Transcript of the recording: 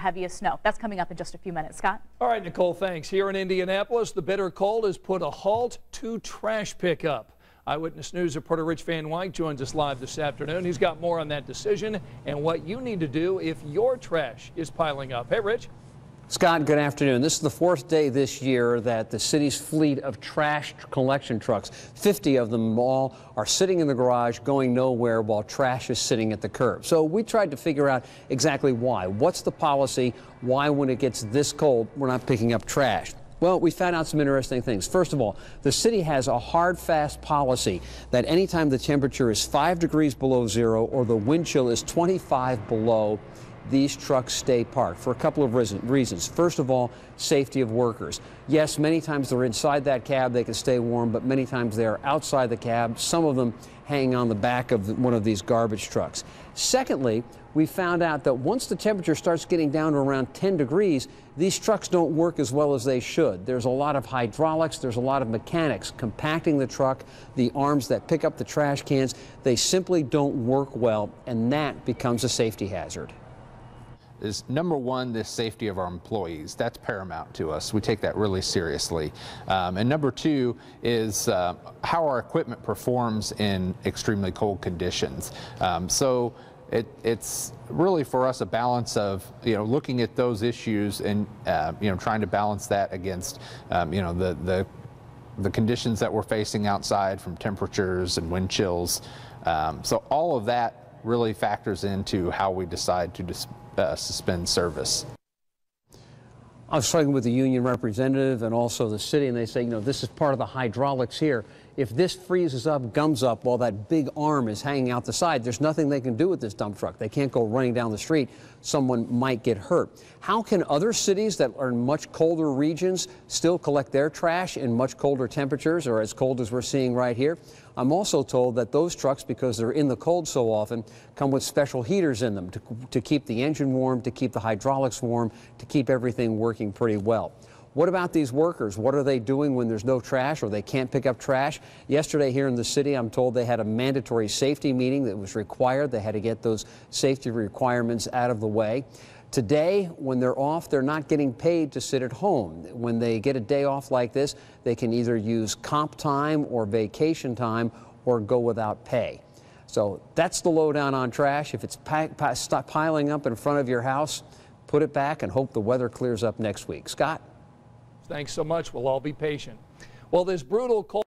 heaviest snow. That's coming up in just a few minutes. Scott? All right, Nicole, thanks. Here in Indianapolis, the bitter cold has put a halt to trash pickup. Eyewitness News reporter Rich Van Wyk joins us live this afternoon. He's got more on that decision and what you need to do if your trash is piling up. Hey, Rich. Scott, good afternoon. This is the fourth day this year that the city's fleet of trash collection trucks, 50 of them all, are sitting in the garage going nowhere while trash is sitting at the curb. So we tried to figure out exactly why. What's the policy? Why, when it gets this cold, we're not picking up trash? Well, we found out some interesting things. First of all, the city has a hard, fast policy that anytime the temperature is 5 degrees below zero or the wind chill is 25 below, these trucks stay parked for a couple of reasons. First of all, safety of workers. Yes, many times they're inside that cab, they can stay warm, but many times they're outside the cab, some of them hanging on the back of one of these garbage trucks. Secondly, we found out that once the temperature starts getting down to around 10 degrees, these trucks don't work as well as they should. There's a lot of hydraulics, there's a lot of mechanics compacting the truck, the arms that pick up the trash cans, they simply don't work well, and that becomes a safety hazard. Is number one, the safety of our employees. That's paramount to us. We take that really seriously. And number two is how our equipment performs in extremely cold conditions. So it's really for us a balance of, looking at those issues and, trying to balance that against, the conditions that we're facing outside from temperatures and wind chills. So all of that really factors into how we decide to suspend service. I was talking with the union representative and also the city, and they say, this is part of the hydraulics here. If this freezes up, gums up while that big arm is hanging out the side, there's nothing they can do with this dump truck. They can't go running down the street. Someone might get hurt. How can other cities that are in much colder regions still collect their trash in much colder temperatures or as cold as we're seeing right here? I'm also told that those trucks, because they're in the cold so often, come with special heaters in them to keep the engine warm, to keep the hydraulics warm, to keep everything working pretty well. What about these workers? What are they doing when there's no trash or they can't pick up trash? Yesterday here in the city, I'm told they had a mandatory safety meeting that was required. They had to get those safety requirements out of the way. Today, when they're off, they're not getting paid to sit at home. When they get a day off like this, they can either use comp time or vacation time or go without pay. So that's the lowdown on trash. If it's stop piling up in front of your house, put it back and hope the weather clears up next week. Scott? Thanks so much. We'll all be patient. Well, this brutal cold